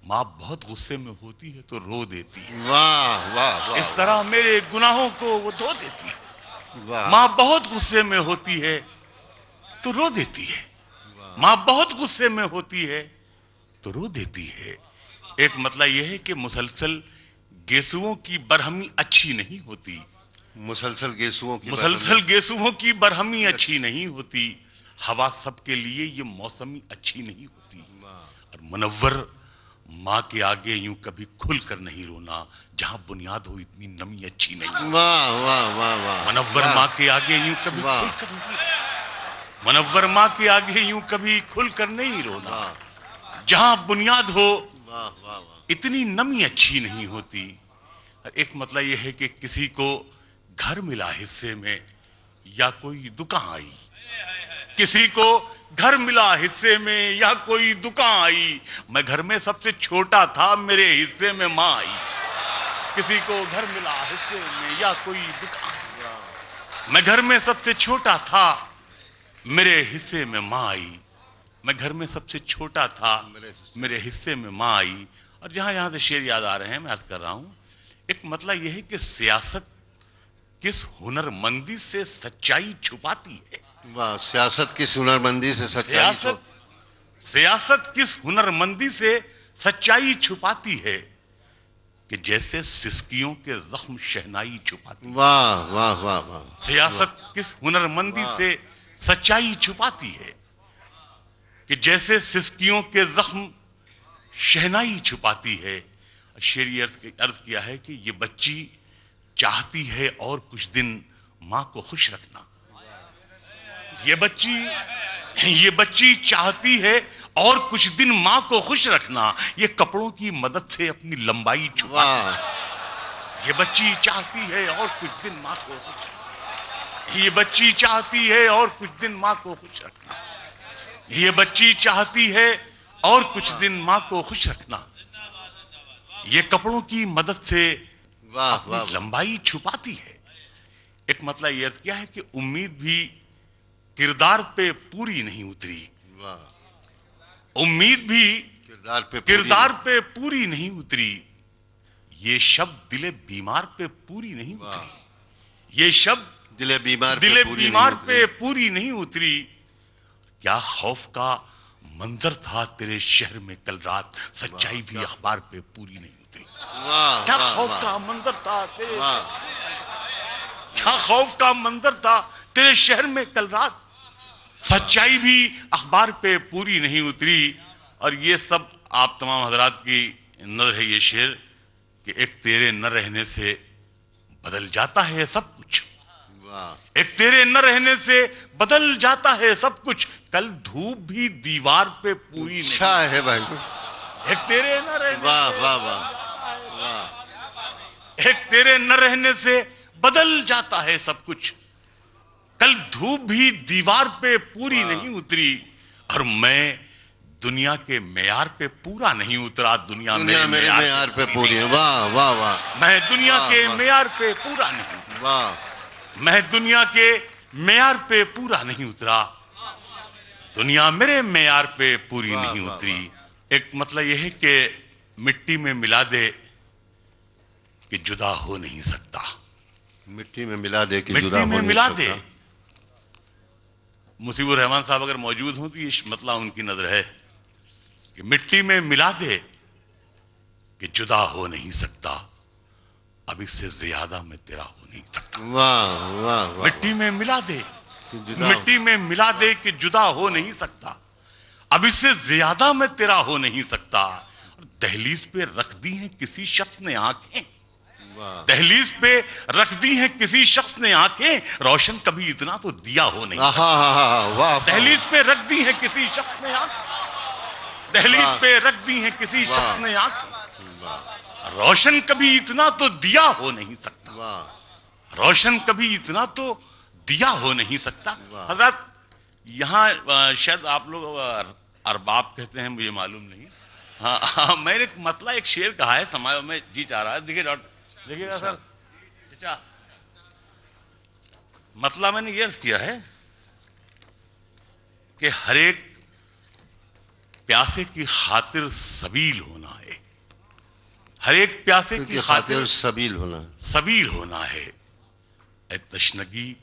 ماں بہت غصے میں ہوتی ہے تو رو دیتی ہے. واہ واہ. اس طرح میرے گناہوں کو وہ دھو دیتی ہے. ماں بہت غصے میں ہوتی ہے تو رو دیتی ہے. ماں بہت غصے میں ہوتی ہے تو رو دیتی ہے. ایک مطلب یہ ہے کہ مسلسل گیسوؤں کی برہمی اچھی نہیں ہوتی. مسلسل گیسوؤں کی برہمی اچھی نہیں ہوتی. ہوا سب کے لیے یہ موسمی اچھی نہیں ہوتی. اور منور ماں کے آگے یوں کبھی کھل کر نہیں رونا, جہاں بنیاد ہو اتنی نمی اچھی نہیں. واہ واہ واہ واہ. منور ماں کے آگے یوں کبھی کھل کر نہیں, منور ماں کے آگے یوں کبھی کھل کر نہیں رونا, جہاں بنیاد ہو اتنی نمی اچھی نہیں ہوتی. ایک مطلب یہ ہے کہ کسی کو گھر ملا حصے میں یا کوئی دکان آئی, کسی کو گھر ملا حصے میں یا کوئی دکان آئی, میں گھر میں سب سے چھوٹا تھا میرے حصے میں ماں آئی. کسی کو گھر ملا حصے میں یا کوئی دکان, میں گھر میں سب سے چھوٹا تھا میرے حصے میں ماں آئی. میں گھر میں سب سے چھوٹا تھا میرے حصے میں ماں آئی. اور جہاں جہاں سے شعر یاد آ رہے ہیں میں عرض کر رہا ہوں، ایک مسئلہ یہ ہے کہ سیاست کس ہنرمندی سے سچائی چھپاتی ہے. واہ، سیاست کی ہنرمندی سے سچائی سیاست کس ہنرمندی سے سچائی چھپاتی ہے کہ جیسے سسکیوں کے زخم شہنائی چھپاتی ہے. واہ واہ واہ واہ. سیاست کس ہنرمندی سے سچائی چھپاتی ہے کہ جیسے سسکیوں کے زخم شہنائی چھپاتی ہے. شعری عرض کیا ہے کہ یہ بچی چاہتی ہے اور کچھ دن ماں کو خوش رکھنا. یہ بچی چاہتی ہے اور کچھ دن ماں کو خوش رکھنا. یہ کپڑوں کی مدد سے اپنی لمبائی چھپاتی ہے. یہ بچی چاہتی ہے اور کچھ دن ماں کو خوش رکھنا. یہ بچی چاہتی ہے اور کچھ دن ماں کو خوش رکھنا. یہ بچی چاہتی ہے اور کچھ دن ماں کو خوش رکھنا. یہ کپڑوں کی مدد سے اپنی لمبائی چھپاتی ہے. ایک مسئلہ یہ عرض کیا ہے کہ امید بھی کردار پہ پوری نہیں اتری. امید بھی کردار پہ پوری نہیں اتری. یہ شب دل بیمار پہ پوری نہیں اتری. یہ شب دل بیمار پہ پوری نہیں اتری. کیا خوف کا منظر تھا تیرے شہر میں کل رات، سچائی بھی اخبار پہ پوری نہیں اتری. کیا خوف کا منظر تھا تیرے شہر میں کل رات، سچائی بھی اخبار پہ پوری نہیں اتری. اور یہ سب آپ تمام حضرات کی نظر ہے یہ شعر کہ ایک تیرے نہ رہنے سے بدل جاتا ہے سب کچھ. ایک تیرے نہ رہنے سے بدل جاتا ہے سب کچھ. کل دھوپ بھی دیوار پہ پوری نہیں ہے بھائی. ایک تیرے نہ رہنے واہ واہ واہ. ایک تیرے نہ رہنے سے بدل جاتا ہے سب کچھ. کل دھوپ بھی دیوار پہ پوری نہیں اتری. اور میں دنیا کے معیار پہ پورا نہیں اترا. دنیا میرے معیار پہ پوری ہے. واہ واہ واہ. میں دنیا کے معیار پہ پورا نہیں. واہ. میں دنیا کے معیار پہ پورا نہیں اترا. دنیا میرے معیار پہ پوری نہیں اتری. ایک مطلب یہ ہے کہ مٹی میں ملا دے کہ جدا ہو نہیں سکتا. مٹی میں ملا دے کہ جدا ہو نہیں سکتا. مصیب الرحمان صاحب اگر موجود ہوں تو یہ مطلب ان کی نظر ہے کہ مٹی میں ملا دے کہ جدا ہو نہیں سکتا. اب اس سے زیادہ میں تیرا ہو نہیں سکتا. واہ واہ. مٹی میں ملا دے، مٹی میں ملا دے کہ جدا ہو نہیں سکتا. اب اس سے زیادہ میں تیرا ہو نہیں سکتا. دہلیز پہ رکھ دی ہیں کسی شخص نے آنکھیں. دہلیز پہ رکھ دی ہیں کسی شخص نے آنکھیں. روشن کبھی اتنا تو دیا ہو نہیں سکتا. دہلیز پہ رکھ دی ہیں کسی شخص نے آنکھیں. دہلیز پہ رکھ دی ہیں کسی شخص نے آنکھیں. روشن کبھی اتنا تو دیا ہو نہیں سکتا. روشن کبھی اتنا تو دیا ہو نہیں سکتا. حضرات یہاں شاید آپ لوگ ارباب کہتے ہیں، مجھے معلوم نہیں. ہاں میں نے مطلب ایک شعر کہا ہے، سماج میں جی چاہ رہا ہے. دیکھیے گا سر چچا، مطلب میں نے یہ عرض کیا ہے کہ ہر ایک پیاسے کی خاطر سبیل ہونا ہے. ہر ایک پیاسے کی خاطر سبیل ہونا ہے. اے تشنگی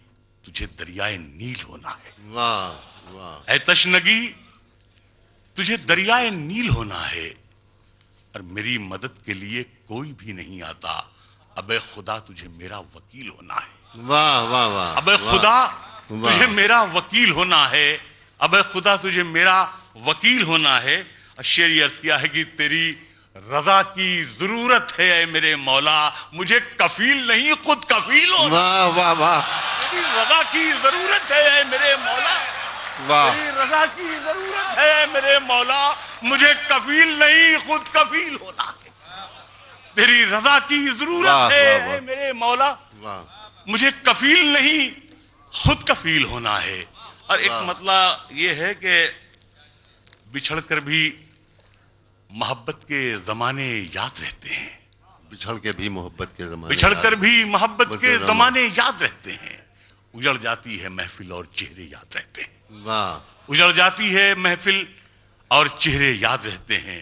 تجھے دریائے نیل ہونا ہے. واہ واہ. اے تشنگی تجھے دریائے نیل ہونا ہے. اور میری مدد کے لیے کوئی بھی نہیں آتا. اب خدا تجھے میرا وکیل ہونا ہے. واہ واہ واہ. اب خدا تجھے میرا وکیل ہونا ہے. اب خدا تجھے میرا وکیل ہونا ہے. شعر عرض کیا ہے کہ تیری رضا کی ضرورت ہے اے میرے مولا، مجھے کفیل نہیں خود کفیل ہونا. واہ واہ واہ. تیری رضا کی ضرورت ہے اے میرے مولا. واہ. تیری رضا کی ضرورت ہے اے میرے مولا، مجھے کفیل نہیں خود کفیل ہونا ہے. تیری رضا کی ضرورت ہے اے میرے مولا، مجھے کفیل نہیں خود کفیل ہونا ہے. اور ایک مطلب یہ ہے کہ بچھڑ کر بھی محبت کے زمانے یاد رہتے ہیں. بچھڑ کے بھی محبت کے زمانے بچھڑ کر بھی محبت کے زمانے یاد رہتے ہیں. اجڑ جاتی ہے محفل اور چہرے یاد رہتے ہیں. واہ. اجڑ جاتی ہے محفل اور چہرے یاد رہتے ہیں.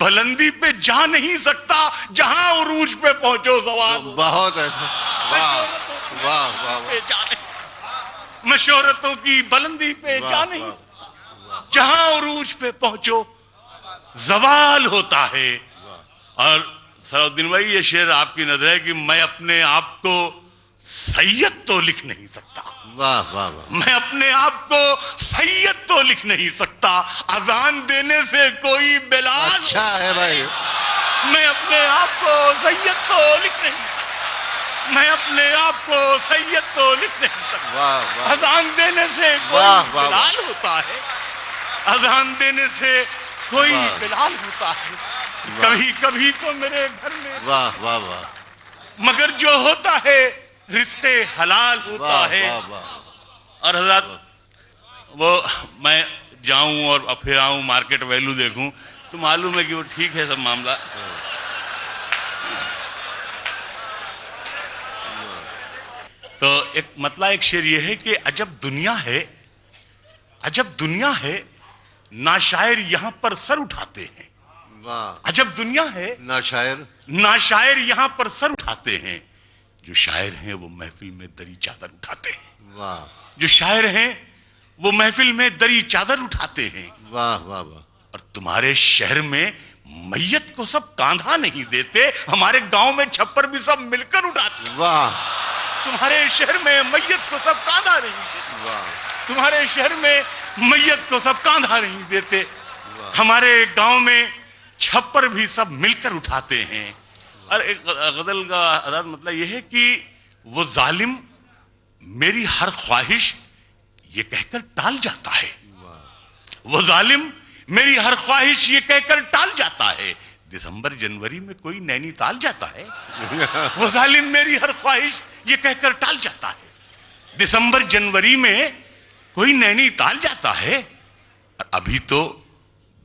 بلندی پہ جا نہیں سکتا جہاں عروج پہ پہنچو زوال بہت اچھا، واہ واہ واہ میں شہرتوں کی بلندی پہ جا نہیں جہاں عروج پہ پہنچو زوال ہوتا ہے. اور صلاح الدین بھائی یہ شعر آپ کی نظر ہے کہ میں اپنے آپ کو سید تو لکھ نہیں سکتا, واہ واہ واہ میں اپنے آپ کو سید تو لکھ نہیں سکتا, اذان دینے سے کوئی بلال اچھا ہے بھائی, میں اپنے آپ کو سید تو لکھ نہیں, میں اپنے آپ کو سید تو لکھ نہیں سکتا. واہ واہ اذان دینے سے کوئی واہ واہ بلال ہوتا ہے, اذان دینے سے کوئی واہ. بلال ہوتا ہے. کبھی کبھی تو میرے گھر میں واہ واہ واہ مگر جو ہوتا ہے رزق حلال ہوتا واہ ہے. واہ واہ. اور حضرات وہ میں جاؤں اور پھر آؤں مارکیٹ ویلو دیکھوں تو معلوم ہے کہ وہ ٹھیک ہے سب معاملہ. تو ایک مطلع ایک شعر یہ ہے کہ عجب دنیا ہے, عجب دنیا ہے نا شاعر یہاں پر سر اٹھاتے ہیں. واہ, عجب دنیا ہے نا شاعر نا شاعر یہاں پر سر اٹھاتے ہیں, جو شاعر ہیں وہ محفل میں دری چادر اٹھاتے ہیں. واہ جو شاعر ہیں وہ محفل میں دری چادر اٹھاتے ہیں. واہ واہ واہ. اور تمہارے شہر میں میت کو سب کاندھا نہیں دیتے, ہمارے گاؤں میں چھپر بھی سب مل کر اٹھاتے ہیں. واہ تمہارے شہر میں میت کو سب کاندھا نہیں دیتے, واہ تمہارے شہر میں میت کو سب کاندھا نہیں دیتے, ہمارے گاؤں میں چھپر بھی سب مل کر اٹھاتے ہیں. اور ایک غزل کا حضرات مطلب یہ ہے کہ وہ ظالم میری ہر خواہش یہ کہہ کر ٹال جاتا ہے, وہ ظالم میری ہر خواہش یہ کہہ کر ٹال جاتا ہے. دسمبر جنوری میں کوئی نینی تال جاتا ہے, وہ ظالم میری ہر خواہش یہ کہہ کر ٹال جاتا ہے. دسمبر جنوری میں کوئی نینی تال جاتا ہے. ابھی تو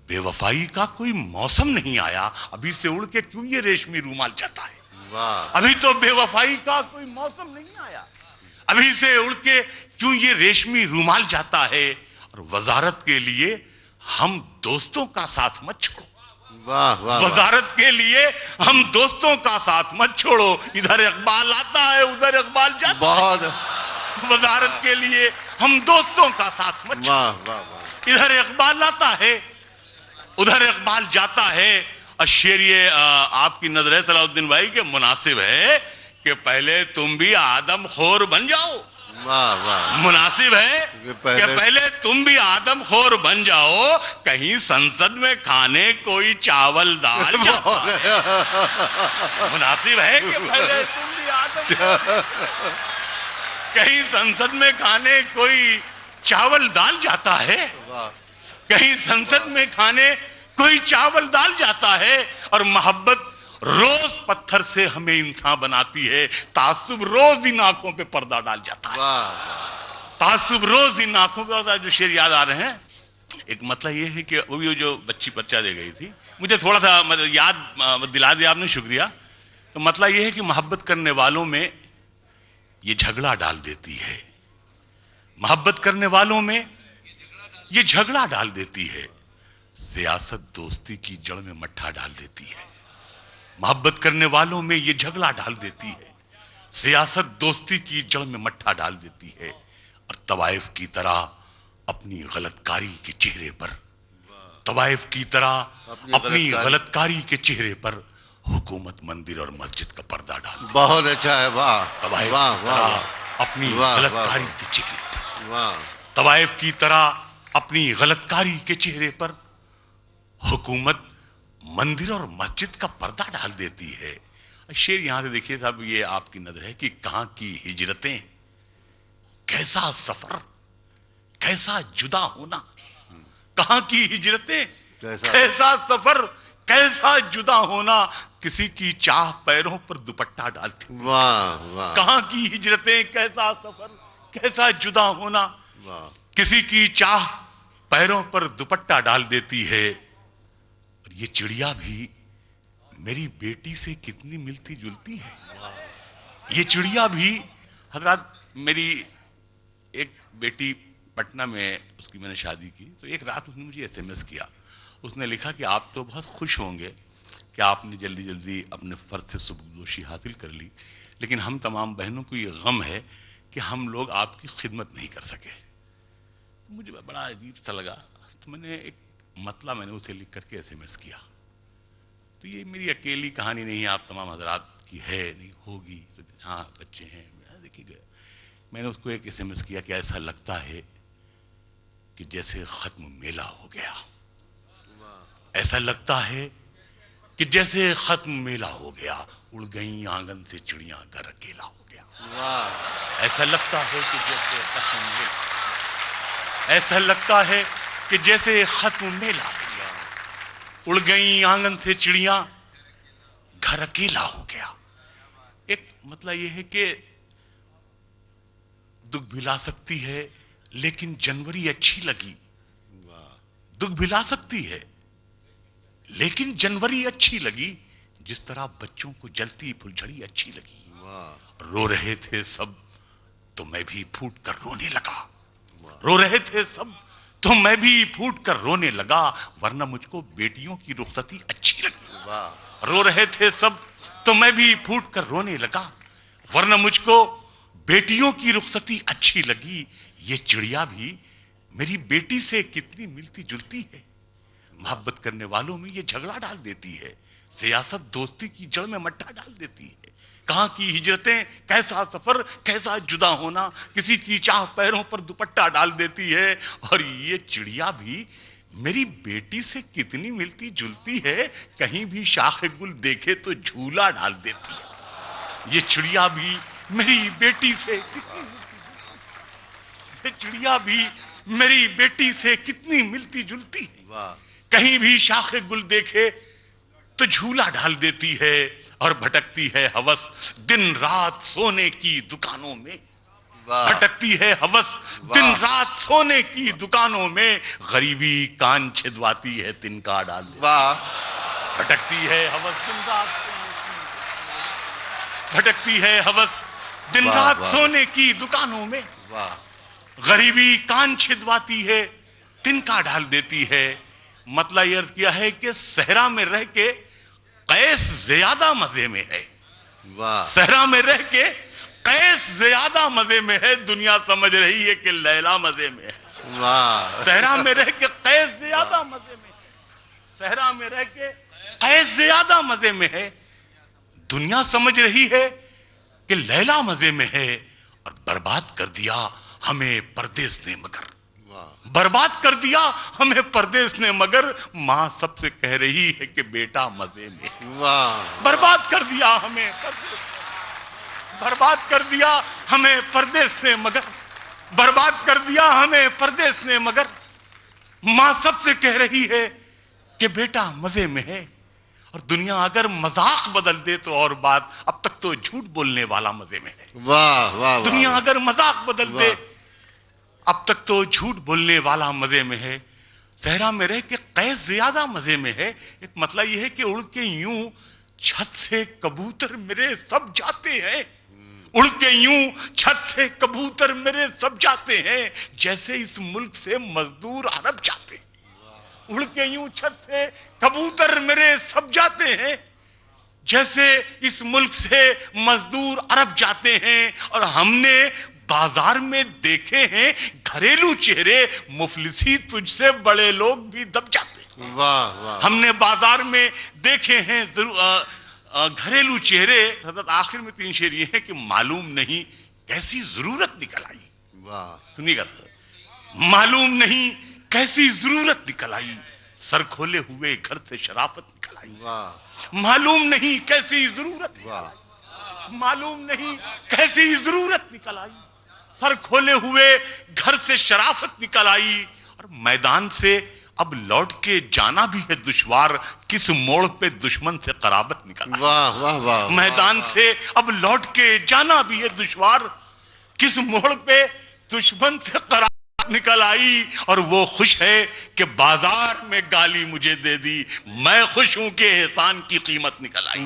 بے وفائی کا کوئی موسم نہیں آیا, ابھی سے اڑ کے کیوں یہ ریشمی رومال جاتا ہے. واہ ابھی تو بے وفائی کا کوئی موسم نہیں آیا, ابھی سے اڑ کے کیوں یہ ریشمی رومال جاتا ہے. اور وزارت کے لیے ہم دوستوں کا ساتھ مت چھوڑو, واہ واہ. وزارت کے لیے ہم دوستوں کا ساتھ مت چھوڑو, ادھر اقبال آتا ہے ادھر اقبال جاتا ہے. بہت وزارت کے لیے ہم دوستوں کا ساتھ مت چھوڑو, واہ واہ واہ. ادھر اقبال آتا ہے ادھر اقبال جاتا ہے. اور شعر یہ آپ کی نظر ہے صلاح الدین بھائی کہ مناسب ہے کہ پہلے تم بھی آدم خور بن جاؤ, واہ واہ. مناسب ہے کہ کہ پہلے تم بھی آدم خور بن جاؤ, کہیں سنسد میں کھانے کوئی چاول دال جاتا ہے. مناسب ہے کہ پہلے تم بھی آدم کہیں سنسد میں کھانے کوئی چاول دال جاتا ہے, واہ کہیں سنسد میں کھانے کوئی چاول دال جاتا ہے. اور محبت روز پتھر سے ہمیں انسان بناتی ہے, تعصب روز ان آنکھوں پہ پردہ ڈال جاتا ہے, واہ. تعصب روز ان آنکھوں پہ. جو شعر یاد آ رہے ہیں ایک مطلب یہ ہے کہ وہ بھی جو بچی بچہ دے گئی تھی مجھے تھوڑا سا یاد دلا دیا آپ نے, شکریہ. تو مطلب یہ ہے کہ محبت کرنے والوں میں یہ جھگڑا ڈال دیتی ہے, محبت کرنے والوں میں یہ جھگڑا ڈال دیتی ہے, سیاست دوستی کی جڑ میں مٹھا ڈال دیتی ہے. محبت کرنے والوں میں یہ جھگڑا ڈال دیتی ہے, سیاست دوستی کی جڑ میں مٹھا ڈال دیتی ہے. اور طوائف کی طرح اپنی غلط کاری کے چہرے پر, طوائف کی طرح اپنی غلط کاری کے چہرے پر حکومت مندر اور مسجد کا پردہ ڈال دیتی ہے. بہت اچھا ہے. واہ طوائف واہ کی واہ طرح اپنی واہ غلط واہ کاری کے چہرے پر, واہ. طوائف کی طرح اپنی غلط کاری کے چہرے پر حکومت مندر اور مسجد کا پردہ ڈال دیتی ہے. شعر یہاں سے دیکھیے صاحب, یہ آپ کی نظر ہے کہ کہاں کی ہجرتیں, کیسا سفر, کیسا جدا ہونا, کہاں کی ہجرتیں کیسا سفر, کیسا جدا ہونا, کسی کی چاہ پیروں پر دوپٹہ ڈالتی. واہ واہ کہاں کی ہجرتیں کیسا سفر, کیسا جدا ہونا, واہ. کسی کی چاہ پیروں پر دوپٹہ ڈال دیتی ہے. اور یہ چڑیا بھی میری بیٹی سے کتنی ملتی جلتی ہے, یہ چڑیا بھی. حضرات میری ایک بیٹی پٹنہ میں, اس کی میں نے شادی کی, تو ایک رات اس نے مجھے ایس ایم ایس کیا, اس نے لکھا کہ آپ تو بہت خوش ہوں گے کہ آپ نے جلدی جلدی اپنے فرض سے سبکدوشی حاصل کر لی، لیکن ہم تمام بہنوں کو یہ غم ہے کہ ہم لوگ آپ کی خدمت نہیں کر سکے۔ مجھے بڑا عجیب سا لگا، تو میں نے ایک مطلب میں نے اسے لکھ کر کے SMS کیا۔ تو یہ میری اکیلی کہانی نہیں ہے، آپ تمام حضرات کی ہے، نہیں ہوگی، تو ہاں بچے ہیں، دیکھیے گا۔ میں نے اس کو ایک SMS کیا کہ ایسا لگتا ہے کہ جیسے ختم میلہ ہو گیا، ایسا لگتا ہے کہ جیسے ختم میلہ ہو گیا، اڑ گئیں آنگن سے چڑیاں، گھر اکیلا ہو گیا۔ ایسا لگتا ہے کہ جیسے ختم میلہ، ایسا لگتا ہے کہ جیسے ختم میلہ ہو گیا، اڑ گئیں آنگن سے چڑیاں، گھر اکیلا ہو گیا۔ ایک مطلب یہ ہے کہ دکھ بھلا سکتی ہے لیکن جنوری اچھی لگی، دکھ بھلا سکتی ہے لیکن جنوری اچھی لگی، جس طرح بچوں کو جلتی پھلجھڑی اچھی لگی۔ رو رہے تھے سب تو میں بھی پھوٹ کر رونے لگا، رو رہے تھے سب تو میں بھی پھوٹ کر رونے لگا، ورنہ مجھ کو بیٹیوں کی رخصتی اچھی لگی۔ رو رہے تھے سب تو میں بھی پھوٹ کر رونے لگا، ورنہ مجھ کو بیٹیوں کی رخصتی اچھی لگی۔ یہ چڑیا بھی میری بیٹی سے کتنی ملتی جلتی ہے، محبت کرنے والوں میں یہ جھگڑا ڈال دیتی ہے، سیاست دوستی کی جڑ میں مٹھا ڈال دیتی ہے، کہاں کی ہجرتیں، کیسا سفر، کیسا جدا ہونا، کسی کی چاہ پیروں پر دوپٹہ ڈال دیتی ہے۔ اور یہ چڑیا بھی میری بیٹی سے کتنی ملتی جلتی ہے، کہیں بھی شاخ گل دیکھے تو جھولا ڈال دیتی ہے۔ یہ چڑیا بھی میری بیٹی سے کتنی یہ چڑیا بھی میری بیٹی سے کتنی ملتی جلتی ہے، کہیں بھی شاخ گل دیکھے تو جھولا ڈال دیتی ہے، اور بھٹکتی ہے ہوس دن رات سونے کی دکانوں میں، بھٹکتی ہے ہوس دن رات سونے کی دکانوں میں، غریبی کان چھدواتی ہے تنکا ڈال دیتی ہے۔ بھٹکتی ہے ہوس دن رات بھٹکتی ہے ہوس دن رات سونے کی دکانوں میں، غریبی کان چھدواتی ہے تنکا ڈال دیتی ہے۔ مطلب یہ کیا ہے کہ صحرا میں رہ کے قیس زیادہ مزے میں ہے، صحرا میں رہ کے قیس زیادہ مزے میں ہے، دنیا سمجھ رہی ہے کہ لیلا مزے میں ہے۔ صحرا میں رہ کے قیس زیادہ مزے میں ہے، صحرا میں رہ کے قیس زیادہ مزے میں ہے، دنیا سمجھ رہی ہے کہ لیلا مزے میں ہے، اور برباد کر دیا ہمیں پردیس نے مگر، برباد کر دیا ہمیں پردیس نے مگر، ماں سب سے کہہ رہی ہے کہ بیٹا مزے میں۔ برباد کر دیا ہمیں برباد کر دیا ہمیں پردیس نے مگر، برباد کر دیا ہمیں پردیس نے مگر، ماں سب سے کہہ رہی ہے کہ بیٹا مزے میں ہے۔ اور دنیا اگر مذاق بدل دے تو اور بات، اب تک تو جھوٹ بولنے والا مزے میں ہے۔ دنیا اگر مذاق بدل دے اب تک تو جھوٹ بولنے والا مزے میں ہے، صحرا میں رہ کے قیس زیادہ مزے میں ہے۔ ایک مطلب یہ ہے کہ اڑ کے یوں چھت سے کبوتر میرے سب جاتے ہیں، اڑ کے یوں چھت سے کبوتر میرے سب جاتے ہیں، جیسے اس ملک سے مزدور عرب جاتے ہیں۔ اڑ کے یوں چھت سے کبوتر میرے سب جاتے ہیں، جیسے اس ملک سے مزدور عرب جاتے ہیں۔ اور ہم نے بازار میں دیکھے ہیں گھریلو چہرے، مفلسی تجھ سے بڑے لوگ بھی دب جاتے ہیں۔ ہم نے بازار میں دیکھے ہیں گھریلو چہرے۔ حضرت آخر میں 3 شعر یہ ہے کہ معلوم نہیں کیسی ضرورت نکل آئی، سنیے گا، معلوم نہیں کیسی ضرورت نکل آئی، سر کھولے ہوئے گھر سے شرافت نکل آئی۔ معلوم نہیں کیسی ضرورت نکل آئی، معلوم نہیں کیسی ضرورت نکل آئی، سر کھولے ہوئے گھر سے شرافت نکل آئی۔ اور میدان سے اب لوٹ کے جانا بھی ہے دشوار، کس موڑ پہ دشمن سے قرابت نکل آئی۔ میدان سے اب لوٹ کے جانا بھی ہے دشوار، کس موڑ پہ دشمن سے قرابت نکل آئی۔ اور وہ خوش ہے کہ بازار میں گالی مجھے دے دی، میں خوش ہوں کہ احسان کی قیمت نکل آئی۔